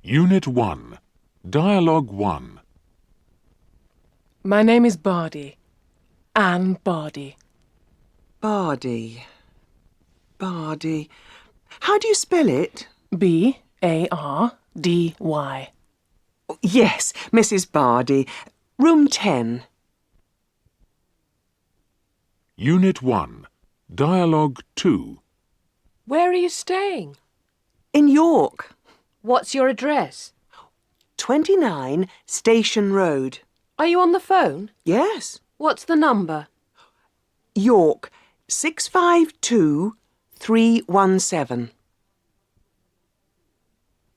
Unit 1. Dialogue 1. My name is Bardi. Anne Bardi. Bardi. Bardi. How do you spell it? B-A-R-D-Y. Yes, Mrs. Bardi. Room 10. Unit 1. Dialogue 2. Where are you staying? In York. What's your address? 29 Station Road. Are you on the phone? Yes. What's the number? York 652317.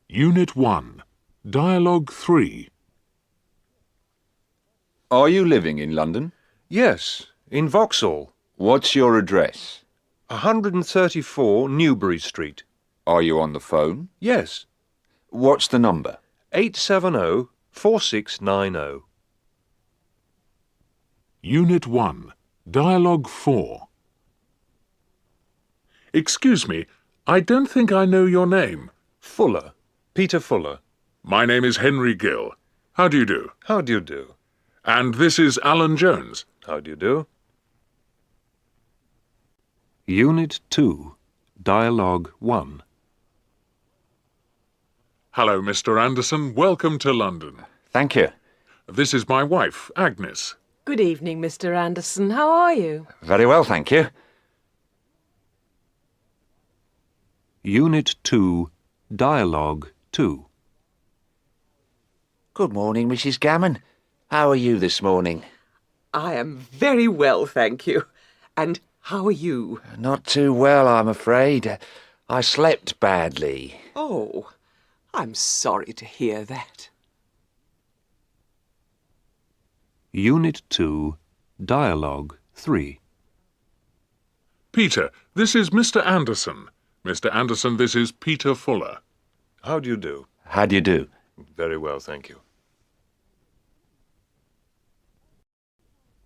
Unit 1. Dialogue 3. Are you living in London? Yes, in Vauxhall, What's your address? 134 Newbury Street. Are you on the phone? Yes, What's the number? 870-4690. Unit 1. Dialogue 4. Excuse me, I don't think I know your name. Fuller, Peter Fuller. My name is Henry Gill. How do you do? How do you do? And this is Alan Jones. How do you do? Unit 2, Dialogue 1. Hello, Mr. Anderson. Welcome to London. Thank you. This is my wife, Agnes. Good evening, Mr. Anderson. How are you? Very well, thank you. Unit 2, Dialogue 2. Good morning, Mrs. Gammon. How are you this morning? I am very well, thank you. And how are you? Not too well, I'm afraid. I slept badly. Oh, I'm sorry to hear that. Unit 2, Dialogue 3. Peter, this is Mr. Anderson. Mr. Anderson, this is Peter Fuller. How do you do? How do you do? Very well, thank you.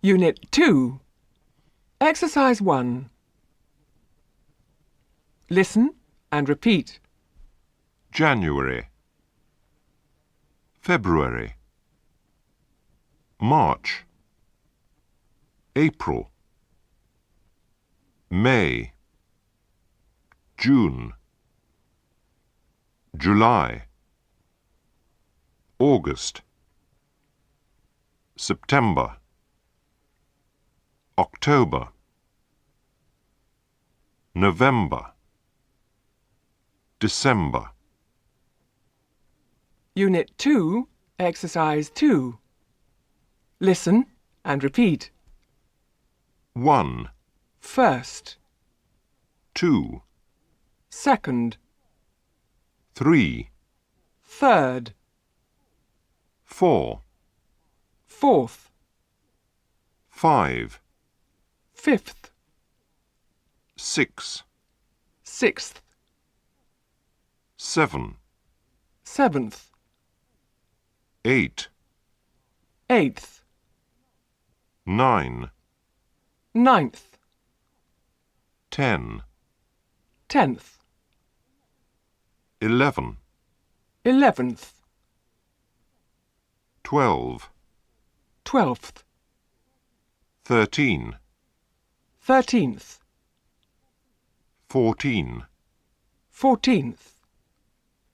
Unit 2. Exercise 1. Listen and repeat. January, February, March, April, May, June, July, August, September, October, November, December. Unit 2, Exercise 2. Listen and repeat. 1, First, 2, second, 3, third, 4, fourth, 5, fifth, 6, sixth, 7, seventh, 8, eighth, 9, ninth, 10, 10th, 11, 11th, 12, 12th, 13, 13th, 14, 14th,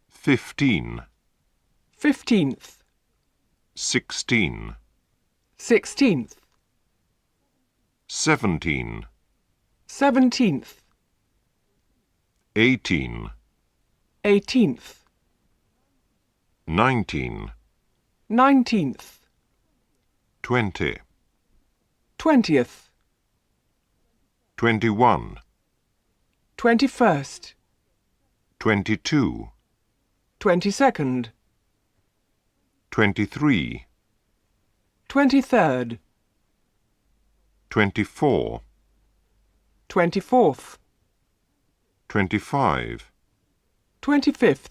15, 15th, 16, 16th, 17, 17th, 18, 18th, 19, 19th, 20, 20th, 21, 21st, 22, 22nd, 23, 23rd, 24, 24th, 25, 25th,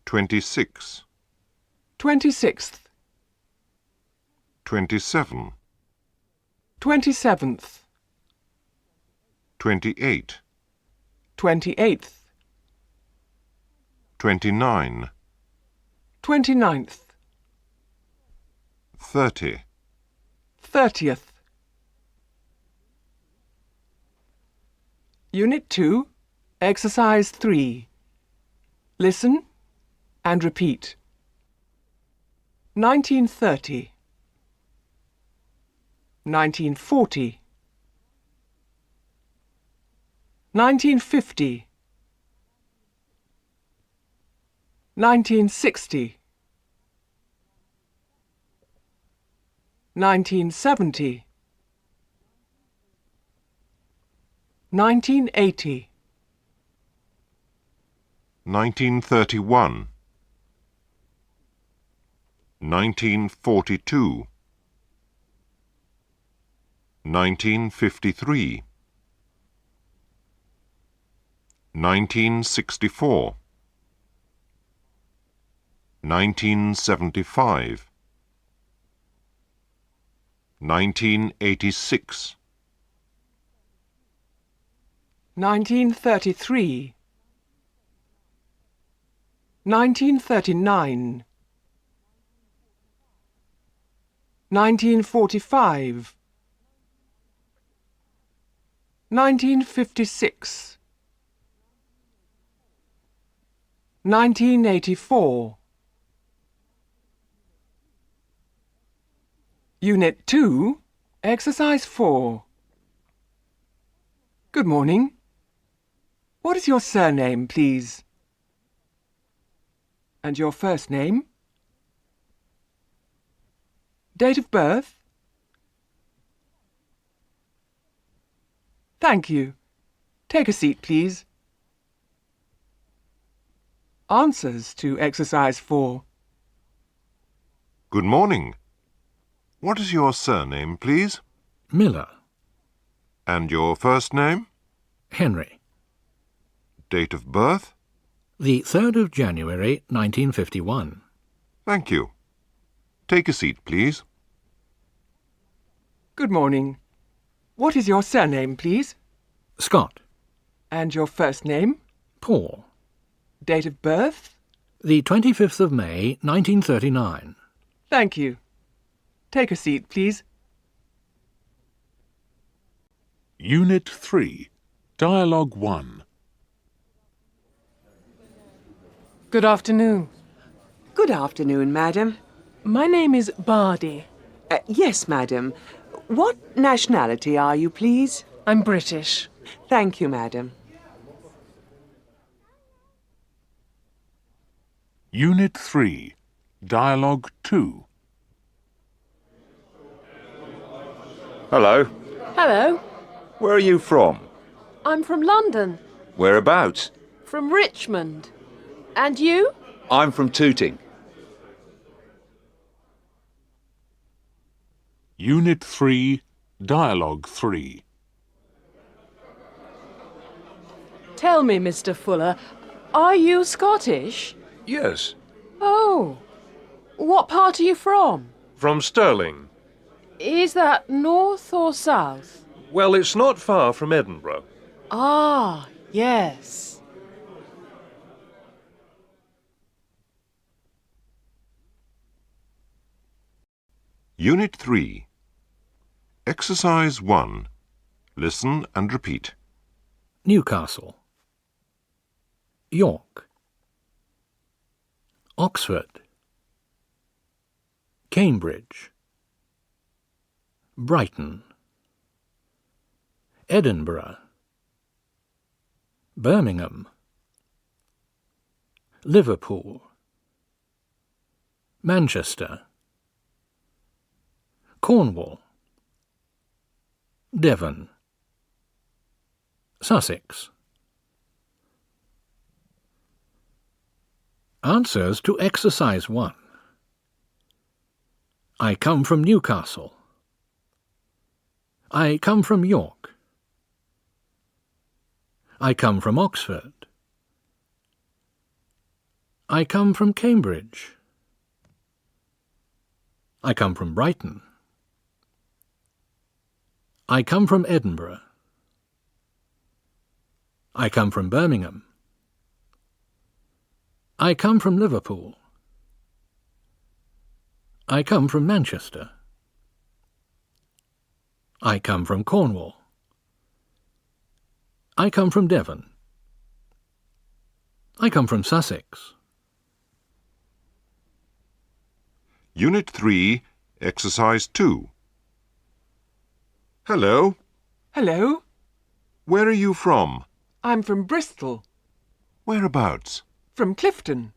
26, 26th, 27, 27th, 28, 28th, 29, 29th. 30, 30th. Unit 2, Exercise 3. Listen and repeat. 1930, 1940, 1950, 1960, 1970, 1980, 1931, 1942, 1953, 1964, 1975, 1986, 1933, 1939, 1945, 1956, 1984. Unit 2, Exercise 4. Good morning. What is your surname, please? And your first name? Date of birth? Thank you. Take a seat, please. Answers to Exercise 4. Good morning. What is your surname, please? Miller. And your first name? Henry. Date of birth? The 3rd of January, 1951. Thank you. Take a seat, please. Good morning. What is your surname, please? Scott. And your first name? Paul. Date of birth? The 25th of May, 1939. Thank you. Take a seat, please. Unit 3, Dialogue 1. Good afternoon. Good afternoon, madam. My name is Bardi. Yes, madam. What nationality are you, please? I'm British. Thank you, madam. Unit 3, Dialogue 2. Hello. Hello. Where are you from? I'm from London. Whereabouts? From Richmond. And you? I'm from Tooting. Unit 3, Dialogue 3. Tell me, Mr. Fuller, are you Scottish? Yes, Oh. What part are you from? from Stirling. Is that north or south? Well, it's not far from Edinburgh. Ah, yes. Unit 3. Exercise 1. Listen and repeat. Newcastle. York. Oxford. Cambridge. Brighton. Edinburgh. Birmingham. Liverpool. Manchester. Cornwall. Devon. Sussex. Answers to Exercise 1. I come from Newcastle. I come from York. I come from Oxford. I come from Cambridge. I come from Brighton. I come from Edinburgh. I come from Birmingham. I come from Liverpool. I come from Manchester. I come from Cornwall. I come from Devon. I come from Sussex. Unit 3, Exercise 2. Hello. Hello. Where are you from? I'm from Bristol. Whereabouts? From Clifton.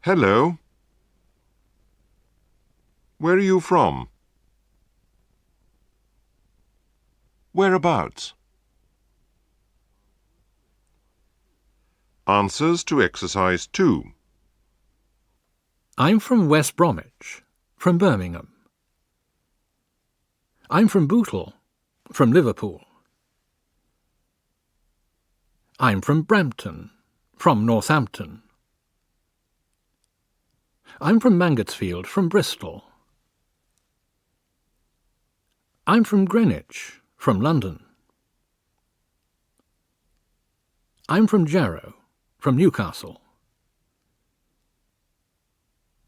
Hello. Where are you from? Whereabouts? Answers to Exercise 2. I'm from West Bromwich, from Birmingham. I'm from Bootle, from Liverpool. I'm from Brampton, from Northampton. I'm from Mangotsfield, from Bristol. I'm from Greenwich, from London. I'm from Jarrow, from Newcastle.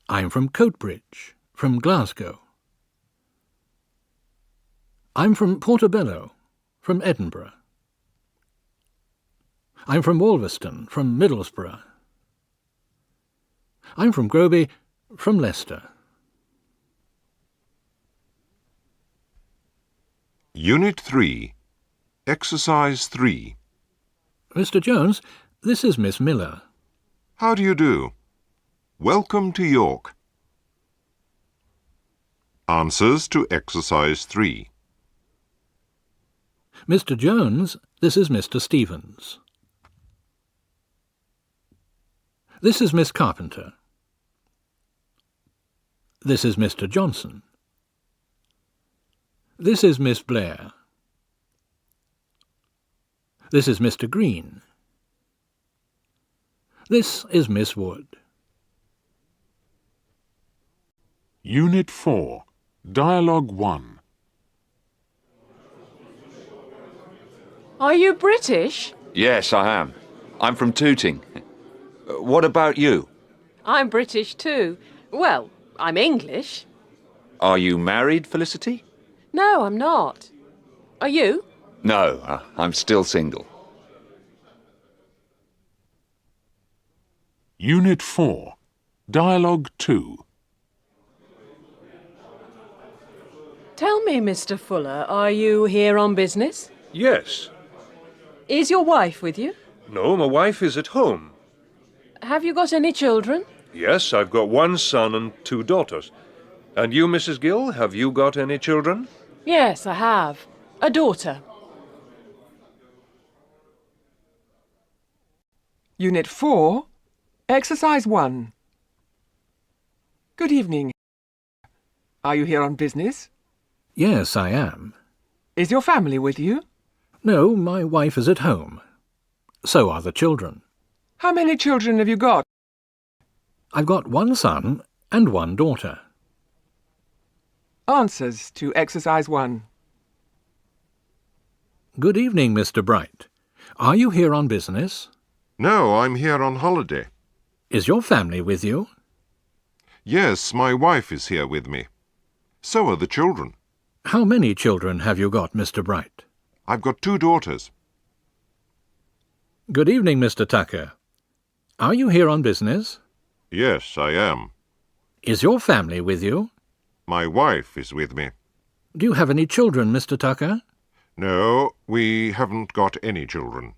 I'm from Coatbridge, from Glasgow. I'm from Portobello, from Edinburgh. I'm from Walverston, from Middlesbrough. I'm from Groby, from Leicester. Unit 3, Exercise 3. Mr. Jones, this is Miss Miller. How do you do? Welcome to York. Answers to Exercise 3. Mr. Jones, this is Mr. Stevens. This is Miss Carpenter. This is Mr. Johnson. This is Miss Blair. This is Mr. Green. This is Miss Wood. Unit 4, Dialogue 1. Are you British? Yes, I am. I'm from Tooting. What about you? I'm British too. Well, I'm English. Are you married, Felicity? No, I'm not. Are you? No, I'm still single. Unit 4, Dialogue 2. Tell me, Mr. Fuller, are you here on business? Yes. Is your wife with you? No, my wife is at home. Have you got any children? Yes, I've got one son and 2 daughters. And you, Mrs. Gill, have you got any children? Yes, I have. A daughter. Unit 4, Exercise 1. Good evening. Are you here on business? Yes, I am. Is your family with you? No, my wife is at home. So are the children. How many children have you got? I've got one son and one daughter. Answers to Exercise 1. Good evening, Mr. Bright. Are you here on business? No, I'm here on holiday. Is your family with you? Yes, my wife is here with me. So are the children. How many children have you got, Mr. Bright? I've got 2 daughters. Good evening, Mr. Tucker. Are you here on business? Yes, I am. Is your family with you? My wife is with me. Do you have any children, Mr. Tucker? No, we haven't got any children.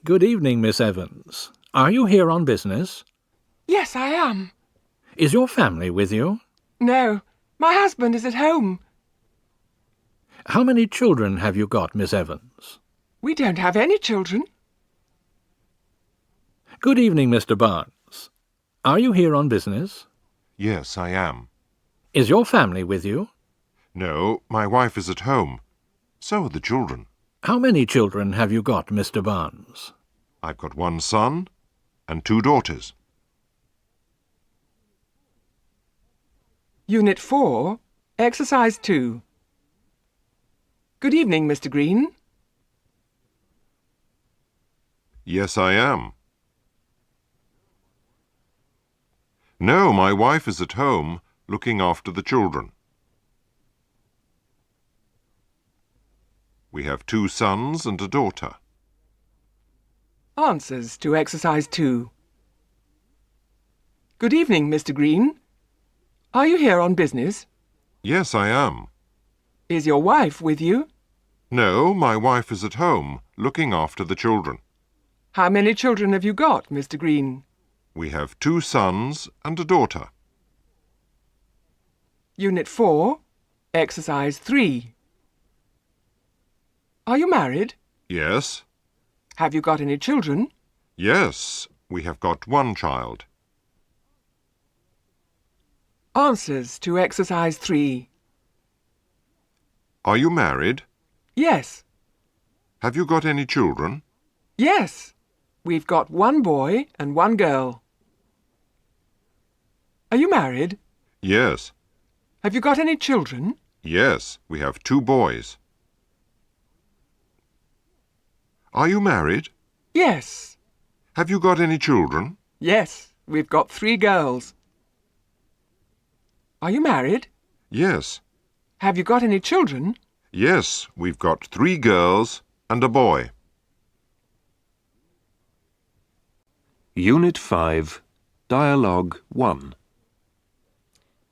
Good evening, Miss Evans. Are you here on business? Yes, I am. Is your family with you? No, my husband is at home. How many children have you got, Miss Evans? We don't have any children. Good evening, Mr. Barnes. Are you here on business? Yes, I am. Is your family with you? No, my wife is at home. So are the children. How many children have you got, Mr. Barnes? I've got one son and 2 daughters. Unit 4, Exercise 2. Good evening, Mr. Green. Yes, I am. No, my wife is at home looking after the children. We have 2 sons and a daughter. Answers to exercise 2. Good evening, Mr. Green. Are you here on business? Yes, I am. Is your wife with you? No, my wife is at home looking after the children. How many children have you got, Mr. Green? We have 2 sons and a daughter. Unit 4, exercise 3. Are you married? Yes. Have you got any children? Yes, we have got 1 child. Answers to exercise 3. Are you married? Yes. Have you got any children? Yes. We've got 1 boy and 1 girl. Are you married? Yes. Have you got any children? Yes, we have 2 boys. Are you married? Yes. Have you got any children? Yes. We've got 3 girls. Are you married? Yes. Have you got any children? Yes, we've got 3 girls and a boy. Unit 5, Dialogue 1.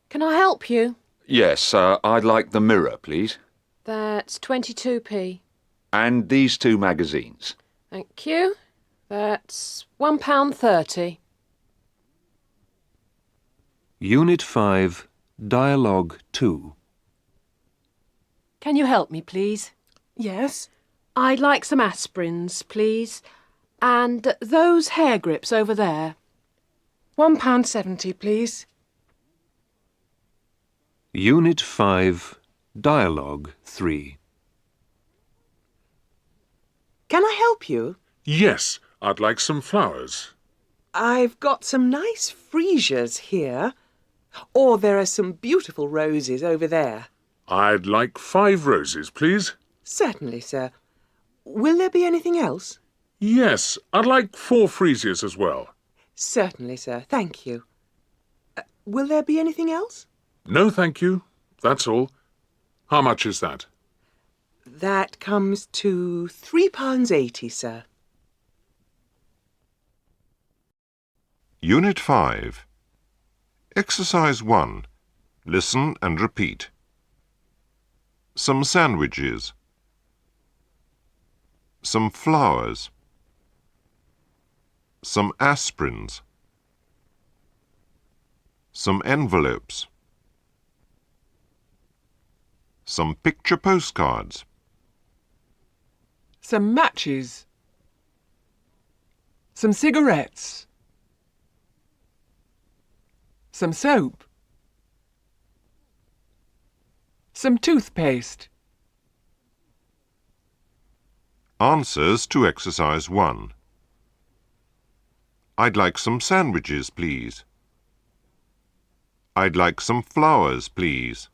Can I help you? Yes, I'd like the Mirror, please. That's 22p. And these 2 magazines. Thank you. That's £1.30. Unit 5, Dialogue 2. Can you help me, please? Yes? I'd like some aspirins, please. And those hair grips over there. £1.70, please. Unit 5, Dialogue 3. Can I help you? Yes, I'd like some flowers. I've got some nice freesias here. Or there are some beautiful roses over there. I'd like 5 roses, please. Certainly, sir. Will there be anything else? Yes, I'd like 4 freesias as well. Certainly, sir. Thank you. Will there be anything else? No, thank you. That's all. How much is that? That comes to £3.80, sir. Unit 5. Exercise 1. Listen and repeat. Some sandwiches. Some flowers. Some aspirins. Some envelopes. Some picture postcards. Some matches. Some cigarettes. Some soap. Some toothpaste. Answers to exercise 1. I'd like some sandwiches, please. I'd like some flowers, please.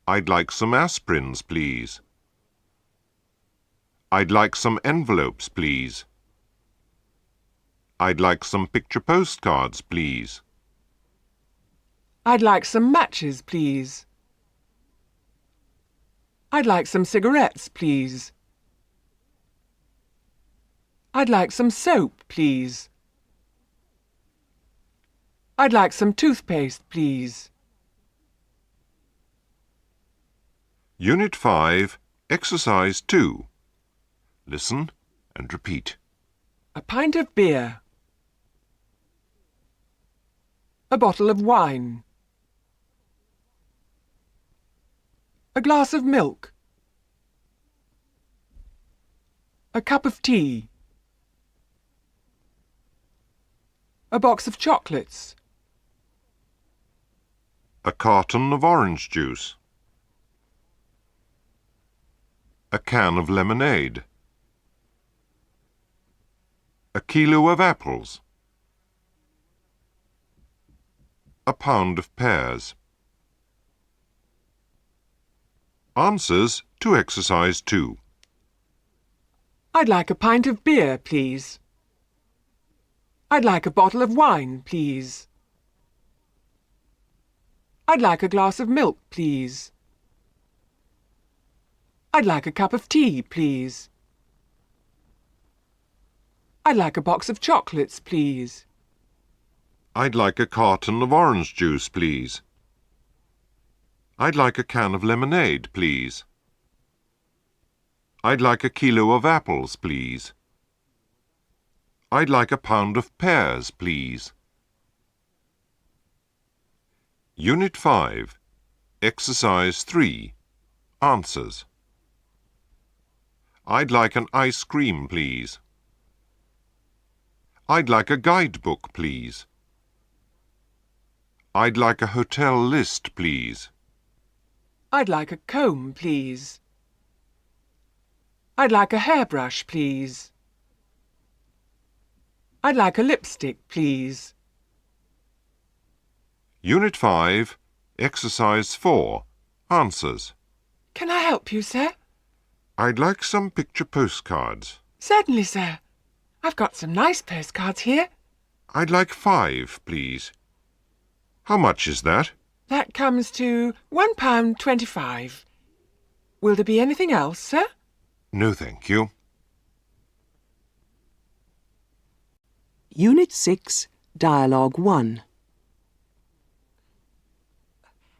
I'd like some aspirins, please. I'd like some envelopes, please. I'd like some picture postcards, please. I'd like some matches, please. I'd like some cigarettes, please. I'd like some soap, please. I'd like some toothpaste, please. Unit 5, Exercise 2. Listen and repeat. A pint of beer. A bottle of wine. A glass of milk. A cup of tea. A box of chocolates. A carton of orange juice. A can of lemonade. A kilo of apples. A pound of pears. Answers to exercise 2. I'd like a pint of beer, please. I'd like a bottle of wine, please. I'd like a glass of milk, please. I'd like a cup of tea, please. I'd like a box of chocolates, please. I'd like a carton of orange juice, please. I'd like a can of lemonade, please. I'd like a kilo of apples, please. I'd like a pound of pears, please. Unit 5, Exercise 3, Answers. I'd like an ice cream, please. I'd like a guidebook, please. I'd like a hotel list, please. I'd like a comb, please. I'd like a hairbrush, please. I'd like a lipstick, please. Unit 5, Exercise 4, Answers. Can I help you, sir? I'd like some picture postcards. Certainly, sir. I've got some nice postcards here. I'd like 5, please. How much is that? That comes to £1.25. Will there be anything else, sir? No, thank you. Unit 6, Dialogue 1.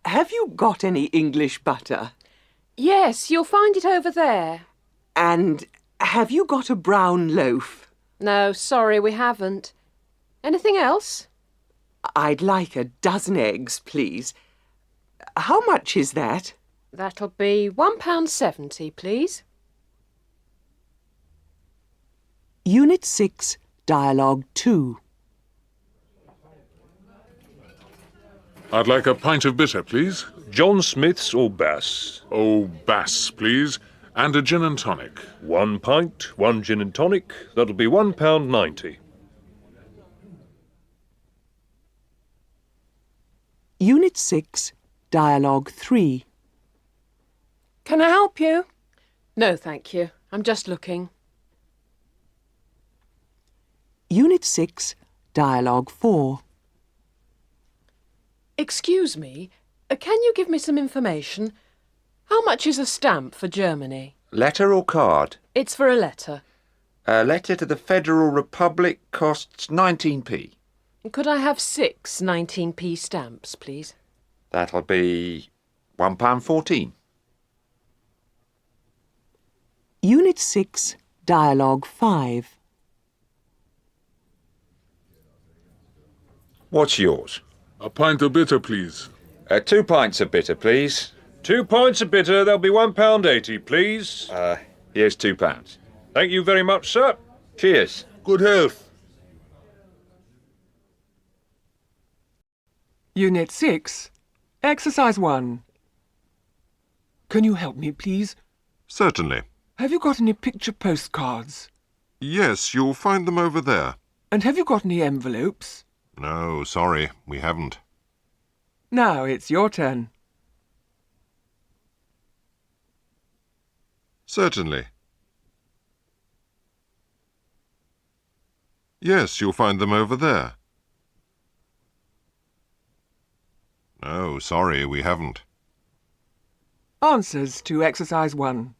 Have you got any English butter? Yes, you'll find it over there. And have you got a brown loaf? No, sorry, we haven't. Anything else? I'd like a dozen eggs, please. How much is that? That'll be £1.70, please. Unit 6, Dialogue 2. I'd like a pint of bitter, please. John Smith's or Bass? Oh, Bass, please. And a gin and tonic. 1 pint, 1 gin and tonic. That'll be £1.90. Unit 6, Dialogue 3. Can I help you? No, thank you. I'm just looking. Unit 6, Dialogue 4. Excuse me, can you give me some information? How much is a stamp for Germany? Letter or card? It's for a letter. A letter to the Federal Republic costs 19p. Could I have 6 19p stamps, please? That'll be £1.14. Unit 6, Dialogue 5. What's yours? A pint of bitter, please. 2 pints of bitter, please. 2 pints of bitter, that'll be £1.80, please. Here's £2. Thank you very much, sir. Cheers. Good health. Unit 6, Exercise 1. Can you help me, please? Certainly. Have you got any picture postcards? Yes, you'll find them over there. And have you got any envelopes? No, sorry, we haven't. Now it's your turn. Certainly. Yes, you'll find them over there. No, sorry, we haven't. Answers to Exercise 1.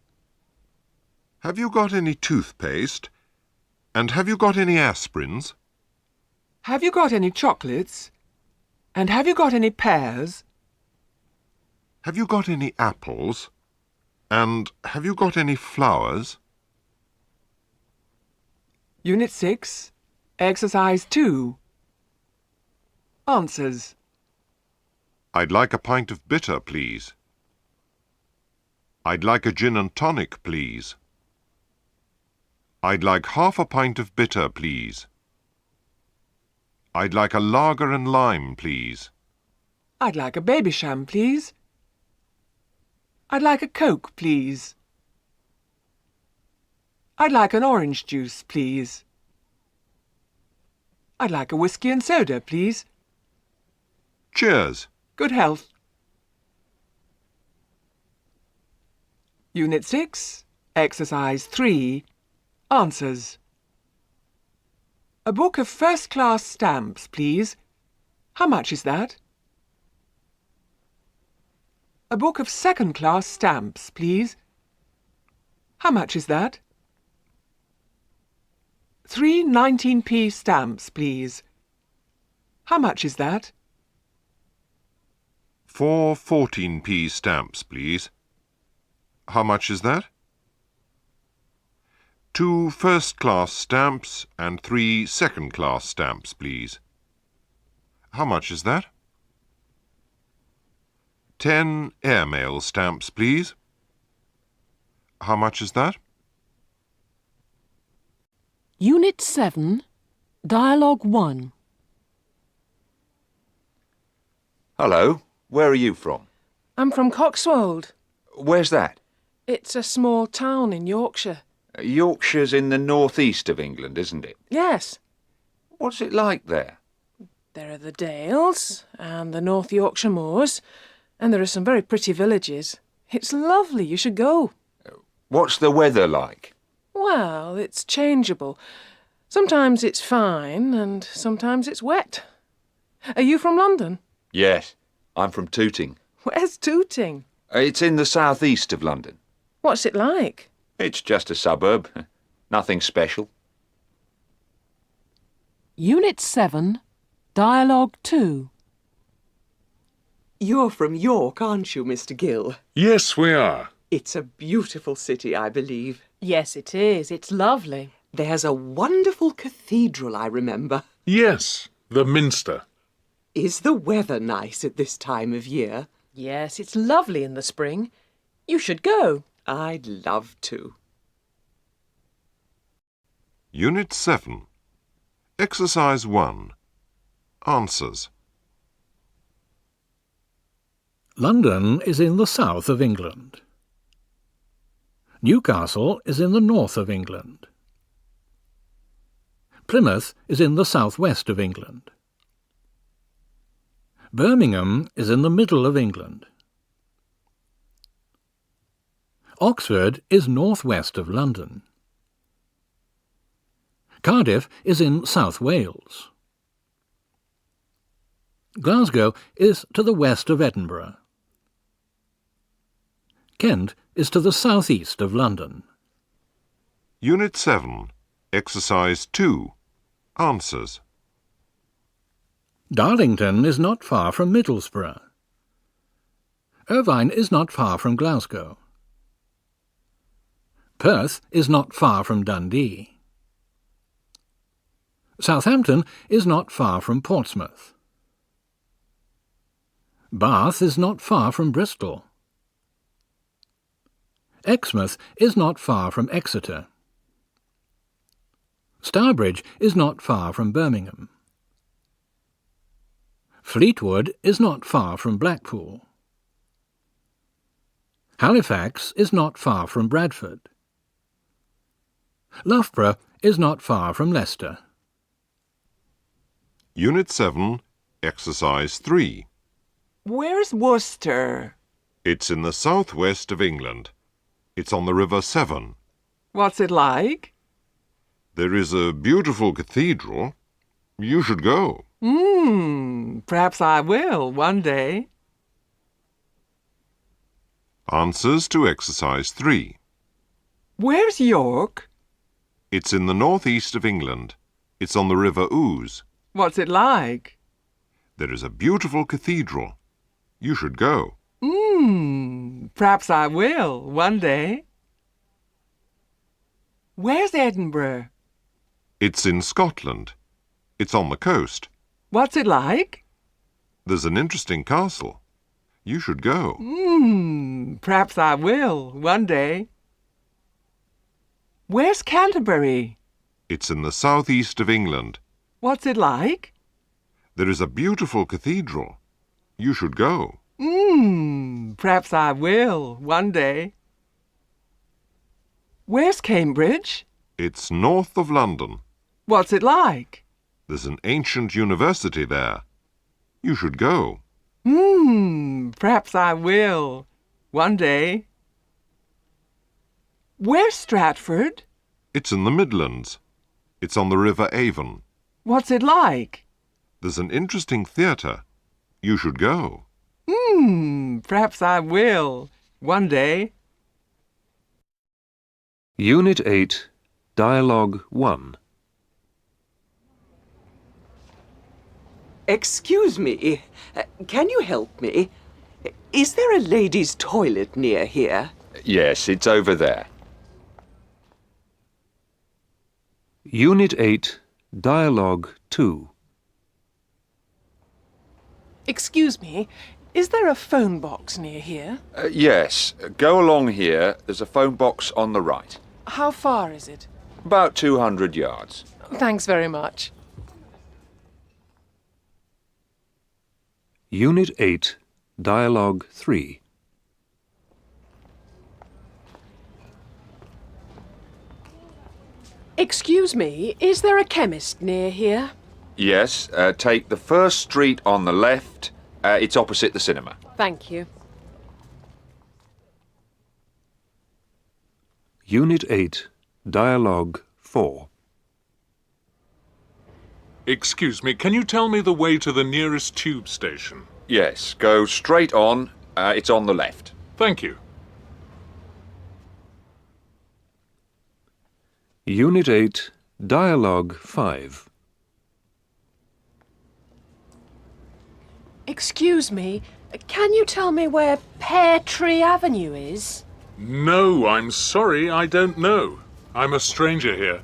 Have you got any toothpaste? And have you got any aspirins? Have you got any chocolates? And have you got any pears? Have you got any apples? And have you got any flowers? Unit 6, Exercise 2. Answers. I'd like a pint of bitter, please. I'd like a gin and tonic, please. I'd like half a pint of bitter, please. I'd like a lager and lime, please. I'd like a babycham, please. I'd like a Coke, please. I'd like an orange juice, please. I'd like a whiskey and soda, please. Cheers. Good health. Unit 6, Exercise 3. Answers. A book of first-class stamps, please. How much is that? A book of second-class stamps, please. How much is that? 3 19p stamps, please. How much is that? 4 14p stamps, please. How much is that? 2 first-class stamps and 3 second-class stamps, please. How much is that? 10 airmail stamps, please. How much is that? Unit 7, Dialogue 1. Hello, where are you from? I'm from Coxwold. Where's that? It's a small town in Yorkshire. Yorkshire's in the northeast of England, isn't it? Yes. What's it like there? There are the Dales and the North Yorkshire moors, and there are some very pretty villages. It's lovely. You should go. What's the weather like? Well, it's changeable. Sometimes it's fine, and sometimes it's wet. Are you from London? Yes, I'm from Tooting. Where's Tooting? It's in the southeast of London. What's it like? It's just a suburb. Nothing special. Unit 7, Dialogue 2. You're from York, aren't you, Mr. Gill? Yes, we are. It's a beautiful city, I believe. Yes, it is. It's lovely. There's a wonderful cathedral, I remember. Yes, the Minster. Is the weather nice at this time of year? Yes, it's lovely in the spring. You should go. I'd love to. Unit 7. Exercise 1. Answers. London is in the south of England. Newcastle is in the north of England. Plymouth is in the southwest of England. Birmingham is in the middle of England. Oxford is northwest of London. Cardiff is in South Wales. Glasgow is to the west of Edinburgh. Kent is to the southeast of London. Unit 7. Exercise 2. Answers. Darlington is not far from Middlesbrough. Irvine is not far from Glasgow. Perth is not far from Dundee. Southampton is not far from Portsmouth. Bath is not far from Bristol. Exmouth is not far from Exeter. Stourbridge is not far from Birmingham. Fleetwood is not far from Blackpool. Halifax is not far from Bradford. Loughborough is not far from Leicester. Unit 7. Exercise 3. Where's Worcester? It's in the southwest of England. It's on the River Severn. What's it like? There is a beautiful cathedral. You should go. Perhaps I will one day. Answers to exercise 3. Where's York? It's in the northeast of England. It's on the River Ouse. What's it like? There is a beautiful cathedral. You should go. Perhaps I will one day. Where's Edinburgh? It's in Scotland. It's on the coast. What's it like? There's an interesting castle. You should go. Perhaps I will one day. Where's Canterbury? It's in the southeast of England. What's it like? There is a beautiful cathedral. You should go. Perhaps I will one day. Where's Cambridge? It's north of London. What's it like? There's an ancient university there. You should go. Perhaps I will one day. Where's Stratford? It's in the Midlands. It's on the River Avon. What's it like? There's an interesting theatre. You should go. Perhaps I will. One day. Unit 8, Dialogue 1. Excuse me, can you help me? Is there a ladies' toilet near here? Yes, it's over there. Unit 8, Dialogue 2. Excuse me, is there a phone box near here? Yes, go along here. There's a phone box on the right. How far is it? About 200 yards. Thanks very much. Unit 8, Dialogue 3. Excuse me, is there a chemist near here? Yes, take the first street on the left. It's opposite the cinema. Thank you. Unit 8, Dialogue 4. Excuse me, can you tell me the way to the nearest tube station? Yes, go straight on. It's on the left. Thank you. Unit 8, Dialogue 5. Excuse me, can you tell me where Pear Tree Avenue is? No, I'm sorry, I don't know. I'm a stranger here.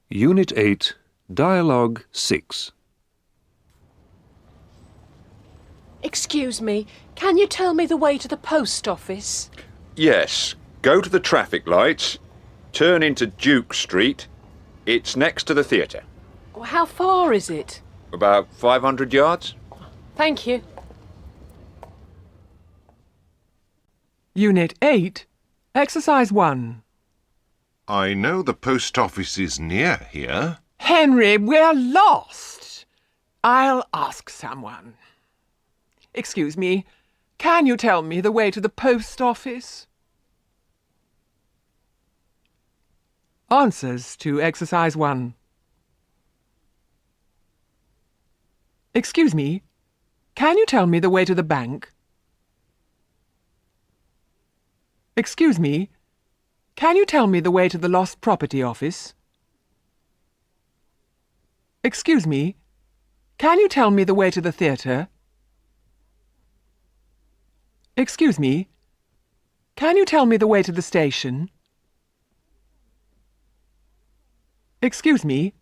Unit 8, Dialogue 6. Excuse me, can you tell me the way to the post office? Yes, go to the traffic lights. Turn into Duke Street. It's next to the theatre. How far is it? About 500 yards. Thank you. Unit 8, Exercise 1. I know the post office is near here. Henry, we're lost. I'll ask someone. Excuse me, can you tell me the way to the post office? Answers to Exercise 1. Excuse me, can you tell me the way to the bank? Excuse me, can you tell me the way to the lost property office? Excuse me, can you tell me the way to the theatre? Excuse me, can you tell me the way to the station? Excuse me,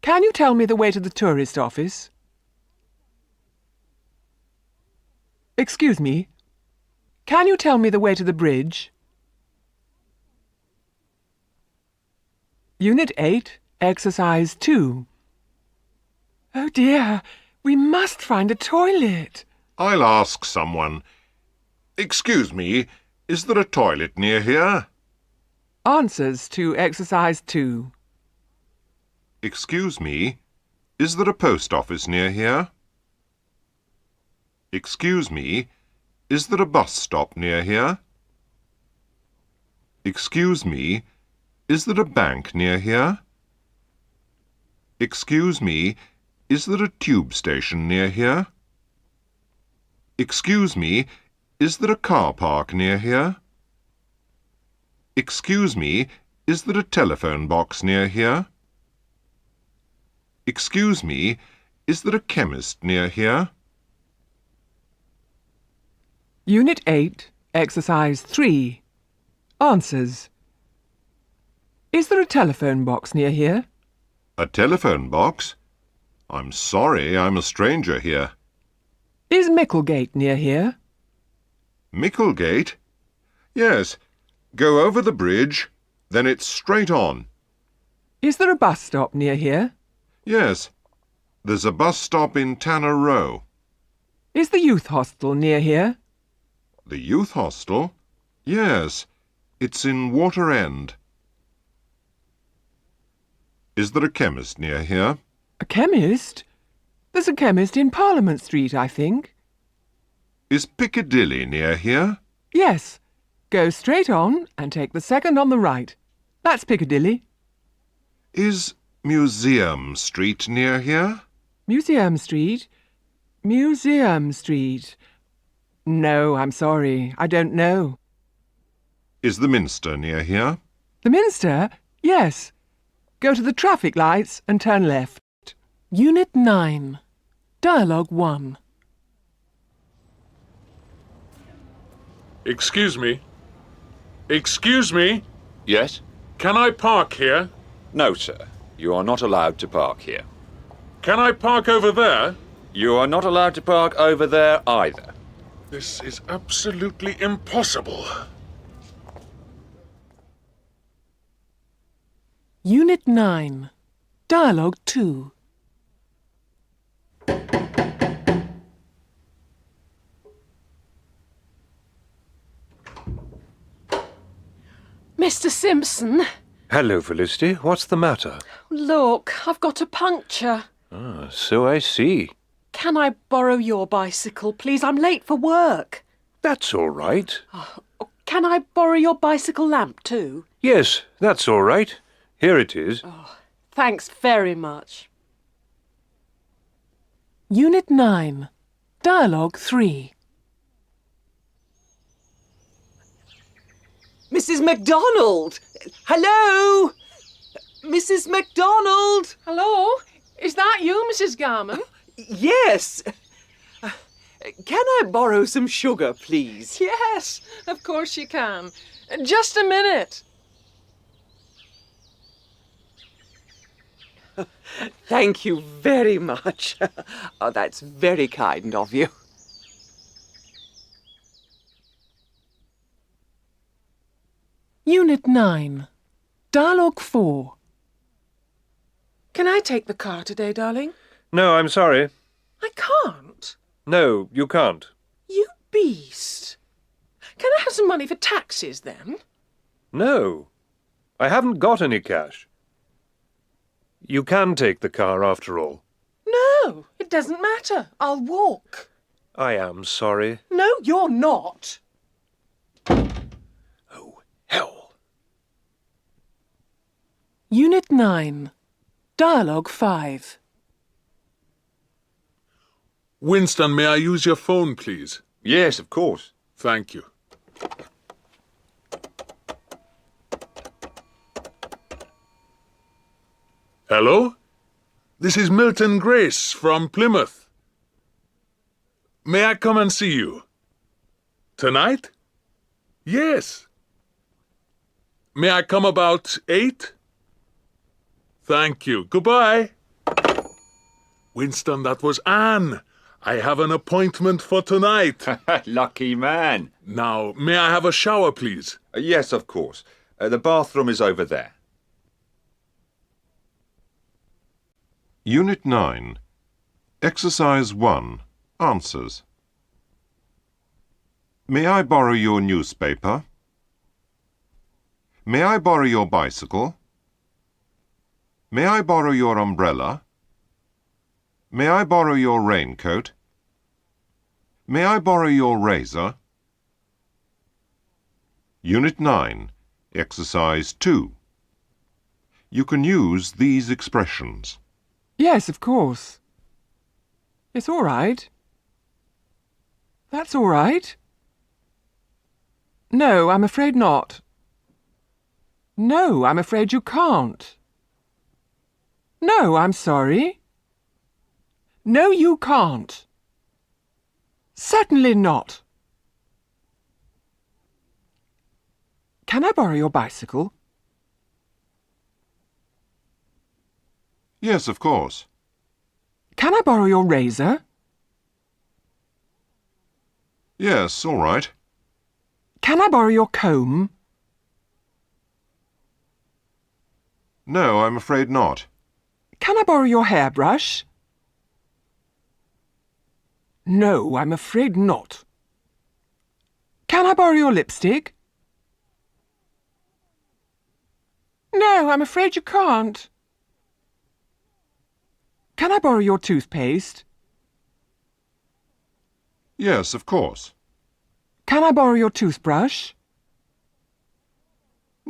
can you tell me the way to the tourist office? Excuse me, can you tell me the way to the bridge? Unit 8, Exercise 2. Oh dear, we must find a toilet. I'll ask someone. Excuse me, is there a toilet near here? Answers to Exercise 2. Excuse me, is there a post office near here? Excuse me, is there a bus stop near here? Excuse me, is there a bank near here? Excuse me, is there a tube station near here? Excuse me, is there a car park near here? Excuse me, is there a telephone box near here? Excuse me, is there a chemist near here? Unit 8, Exercise 3. Answers. Is there a telephone box near here? A telephone box? I'm sorry, I'm a stranger here. Is Micklegate near here? Micklegate? Yes. Go over the bridge, then it's straight on. Is there a bus stop near here? Yes. There's a bus stop in Tanner Row. Is the youth hostel near here? The youth hostel? Yes. It's in Water End. Is there a chemist near here? A chemist? There's a chemist in Parliament Street, I think. Is Piccadilly near here? Yes. Go straight on and take the second on the right. That's Piccadilly. Is Museum Street near here? Museum Street? Museum Street. No, I'm sorry. I don't know. Is the Minster near here? The Minster? Yes. Go to the traffic lights and turn left. Unit 9. Dialogue 1. Excuse me. Excuse me. Yes? Can I park here? No, sir. You are not allowed to park here. Can I park over there? You are not allowed to park over there either. This is absolutely impossible. Unit 9. Dialogue 2. Mr. Simpson, Hello, Felicity. What's the matter? look, I've got a puncture. Ah, so I see. Can I borrow your bicycle, please? I'm late for work. That's all right. Can I borrow your bicycle lamp too? Yes, that's all right. Here it is. Thanks very much. Unit 9. Dialogue 3. Mrs. MacDonald! Hello? Mrs. MacDonald! Hello? Is that you, Mrs. Garman? Yes. Can I borrow some sugar, please? Yes, of course you can. Just a minute. Thank you very much. Oh, that's very kind of you. Unit 9. Dialogue 4. Can I take the car today, darling? No, I'm sorry. I can't. No, you can't. You beast. Can I have some money for taxis, then? No. I haven't got any cash. You can take the car after all. No, it doesn't matter. I'll walk. I am sorry. No, you're not. Oh, hell. Unit 9. Dialogue 5. Winston, may I use your phone, please? Yes, of course. Thank you. Hello? This is Milton Grace from Plymouth. May I come and see you? Tonight? Yes. May I come about 8? Thank you. Goodbye. Winston, that was Anne. I have an appointment for tonight. Lucky man. Now, may I have a shower, please? Yes, of course. The bathroom is over there. Unit 9. Exercise 1. Answers. May I borrow your newspaper? May I borrow your bicycle? May I borrow your umbrella? May I borrow your raincoat? May I borrow your razor? Unit 9. Exercise 2. You can use these expressions. Yes, of course. It's all right. That's all right. No, I'm afraid not. No, I'm afraid you can't. No, I'm sorry. No, you can't. Certainly not. Can I borrow your bicycle? Yes, of course. Can I borrow your razor? Yes, all right. Can I borrow your comb? No, I'm afraid not. Can I borrow your hairbrush? No, I'm afraid not. Can I borrow your lipstick? No, I'm afraid you can't. Can I borrow your toothpaste? Yes, of course. Can I borrow your toothbrush?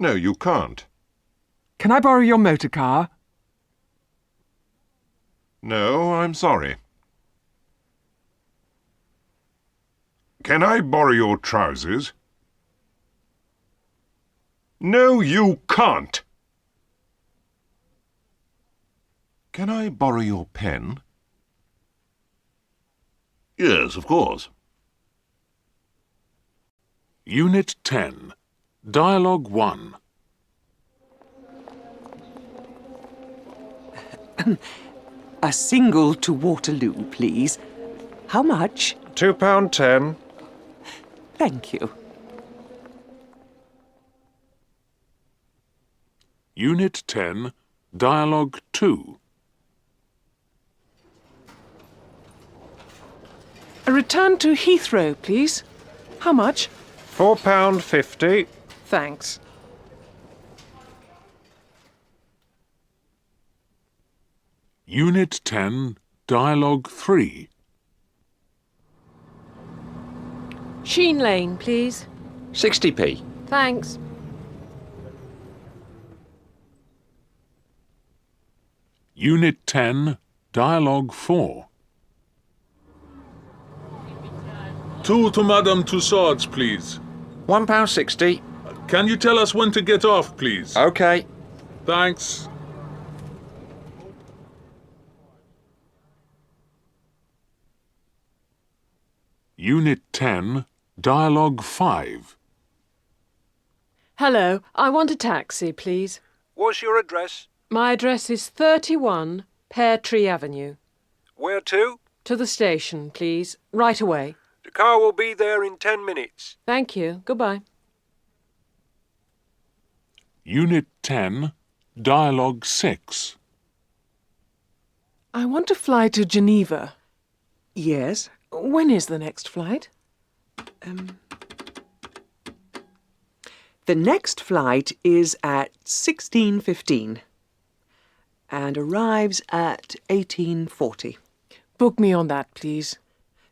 No, you can't. Can I borrow your motor car? No, I'm sorry. Can I borrow your trousers? No, you can't. Can I borrow your pen? Yes, of course. Unit 10. Dialogue 1. A single to Waterloo, please. How much? £2.10. Thank you. Unit 10. Dialogue 2. A return to Heathrow, please. How much? £4.50. Thanks. Unit 10. Dialogue 3. Sheen Lane, please. 60p. Thanks. Unit 10. Dialogue 4. Two to Madame Tussauds, please. £1.60. Can you tell us when to get off, please? OK. Thanks. Unit 10. Dialogue 5. Hello, I want a taxi, please. What's your address? My address is 31 Pear Tree Avenue. Where to? To the station, please. Right away. The car will be there in 10 minutes. Thank you. Goodbye. Unit 10. Dialogue 6. I want to fly to Geneva. Yes. When is the next flight? The next flight is at 16:15 and arrives at 18:40. Book me on that, please.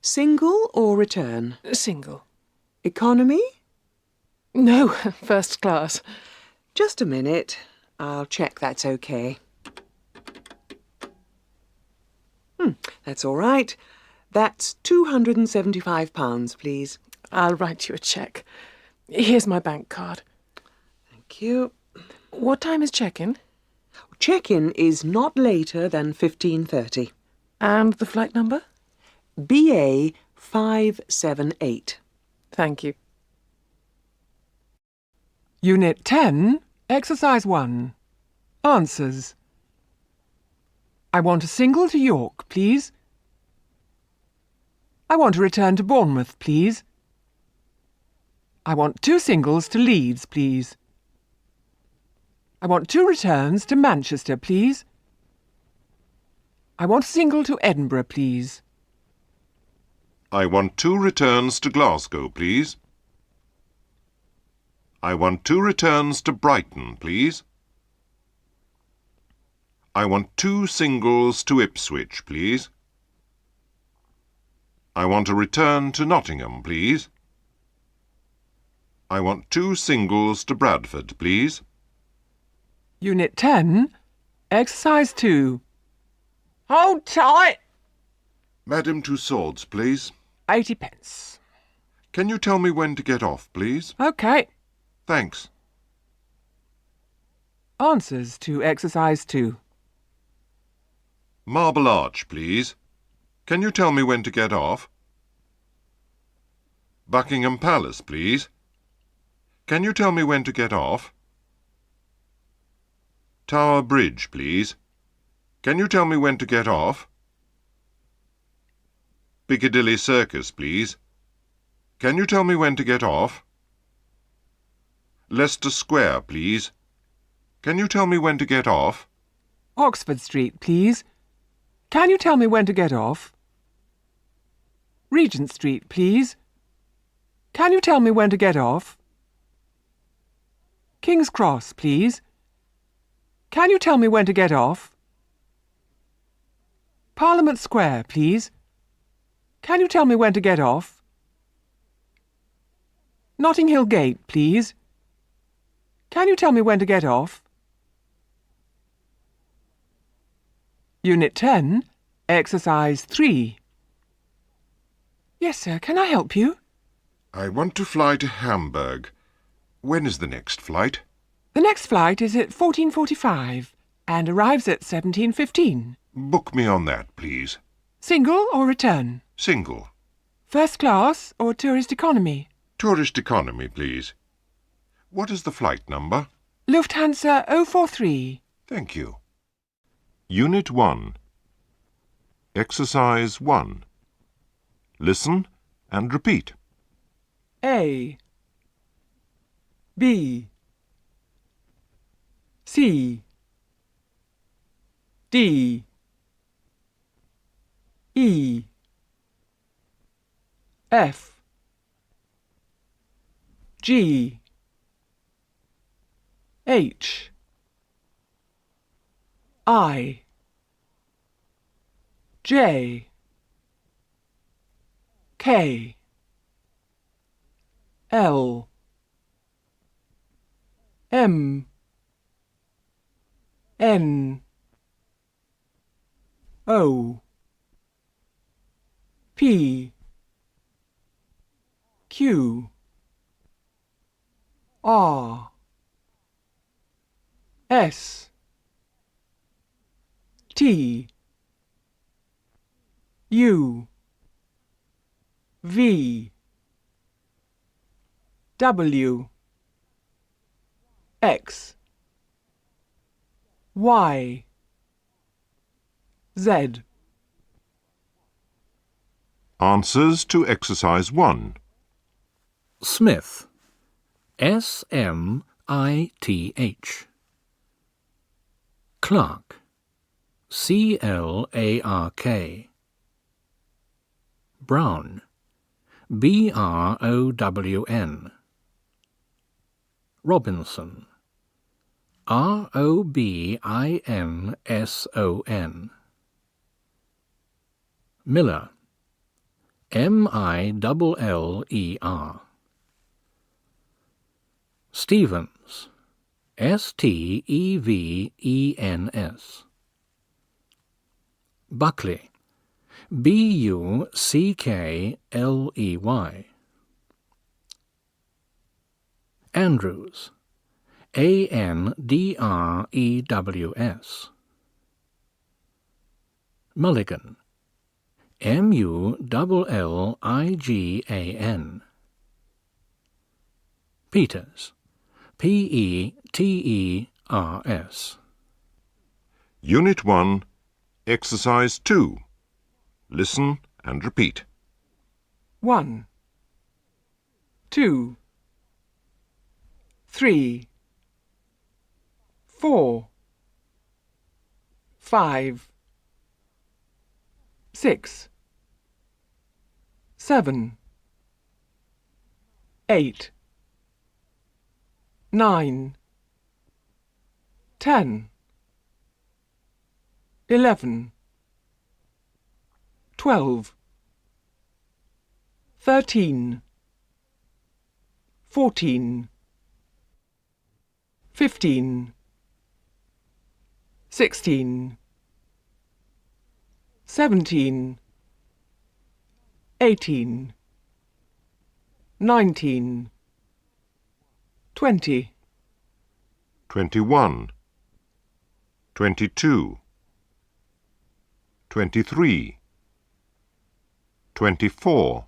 Single or return? Single. Economy? No, first class. Just a minute. I'll check that's okay. That's all right. That's £275, please. I'll write you a cheque. Here's my bank card. Thank you. What time is check-in? Check-in is not later than 15:30. And the flight number? BA 578. Thank you. Unit 10, Exercise 1. Answers. I want a single to York, please. I want to return to Bournemouth, please. I want 2 singles to Leeds, please. I want 2 returns to Manchester, please. I want a single to Edinburgh, please. I want 2 returns to Glasgow, please. I want 2 returns to Brighton, please. I want 2 singles to Ipswich, please. I want a return to Nottingham, please. I want 2 singles to Bradford, please. Unit 10, Exercise 2. Hold tight! Madame Tussauds, please. 80p. Can you tell me when to get off, please? OK. Thanks. Answers to Exercise 2. Marble Arch, please. Can you tell me when to get off? Buckingham Palace, please. Can you tell me when to get off? Tower Bridge, please. Can you tell me when to get off? Piccadilly Circus, please. Can you tell me when to get off? Leicester Square, please. Can you tell me when to get off? Oxford Street, please. Can you tell me when to get off? Regent Street, please. Can you tell me when to get off? King's Cross, please. Can you tell me when to get off? Parliament Square, please. Can you tell me when to get off? Notting Hill Gate, please. Can can you tell me when to get off? Unit 10, Exercise 3. Yes, sir. Can I help you? I want to fly to Hamburg. When is the next flight? The next flight is at 14:45 and arrives at 17:15. Book me on that, please. Single or return? Single. First class or tourist economy? Tourist economy, please. What is the flight number? Lufthansa 043. Thank you. Unit 1. Exercise 1. Listen and repeat. A B C D E F G H I J K L M N O P Q R S T U V W X Y Z. Answers to Exercise 1. Smith. S-M-I-T-H. Clark. C-L-A-R-K. Brown. B-R-O-W-N. Robinson. R-O-B-I-N-S-O-N. Miller. M-I-L-L-E-R. Stevens. S-T-E-V-E-N-S. Buckley. B-U-C-K-L-E-Y. Andrews. A-N-D-R-E-W-S. Mulligan. M-U-L-L-I-G-A-N. Peters. P-E-T-E-R-S. Unit 1, Exercise 2. Listen and repeat. 1 2 3 4 5 6 7 8 9 10 11 12 13 14 15 16 17 18 19 20 21, 22, 23, 24,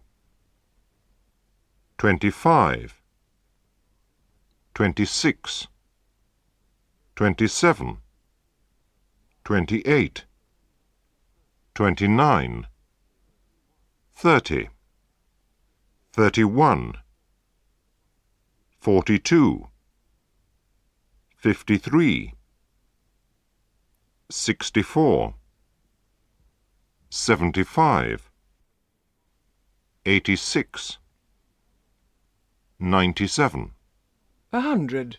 25, 26, 27, 28, 29, 30, 31, 42, 53, 64, 75, 86, 97. 100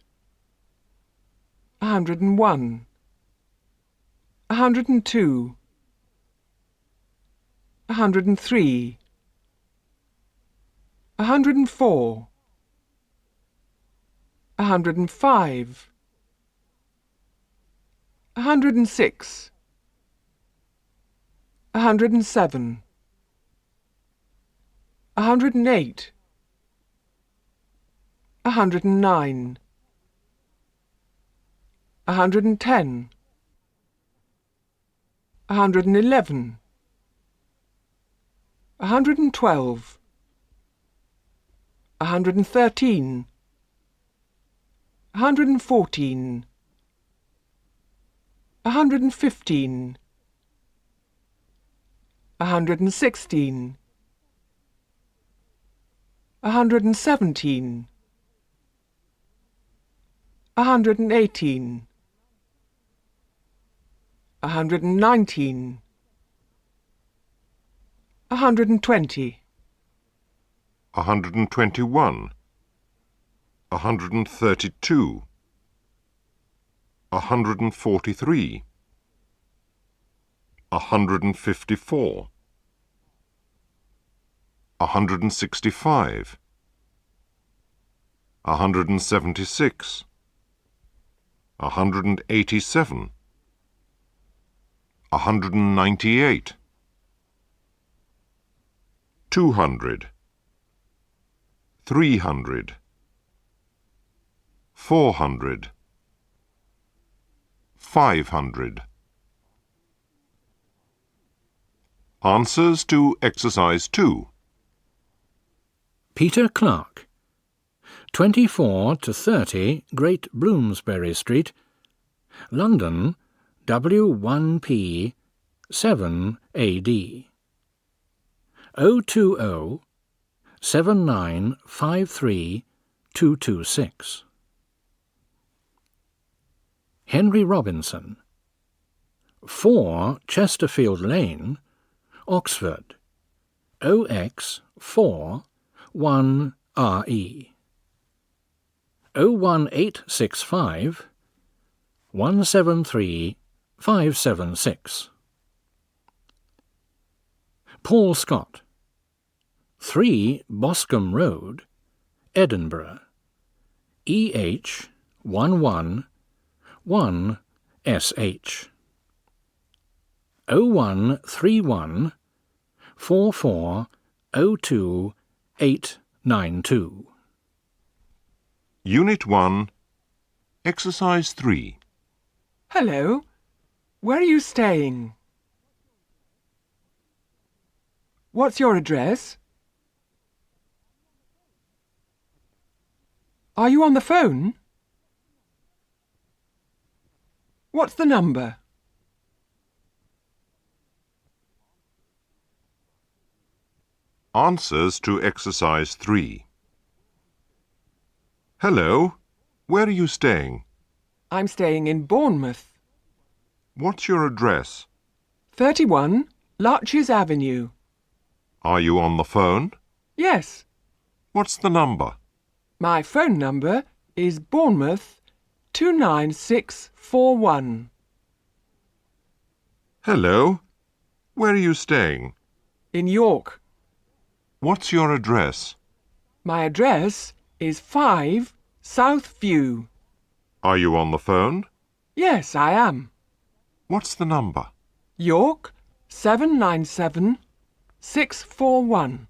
101 102 103 104 105, 106, 107, 108, 109, 110, 111, 112, 113, 114, 115, 116, 117, 118, 119, 120, 121, 132, 143, 154, 165, 176, 187, 198, 200, 300, 400, 500. Answers to Exercise 2. Peter Clark, 24 to 30 Great Bloomsbury Street, London, W1P 7 AD. 020 7953 226. Henry Robinson, 4 Chesterfield Lane, Oxford, OX4 1RE. 01865 173 576. Paul Scott, 3 Boscombe Road, Edinburgh, EH 111 SH. 0131 4402 892. Unit 1, Exercise 3. Hello. Where are you staying? What's your address? Are you on the phone? What's the number? Answers to Exercise 3. Hello, where are you staying? I'm staying in Bournemouth. What's your address? 31 Larches Avenue. Are you on the phone? Yes. What's the number? My phone number is Bournemouth 29641. Hello, where are you staying? In York. What's your address? My address is 5 South View. Are you on the phone? Yes, I am. What's the number? York 797 641.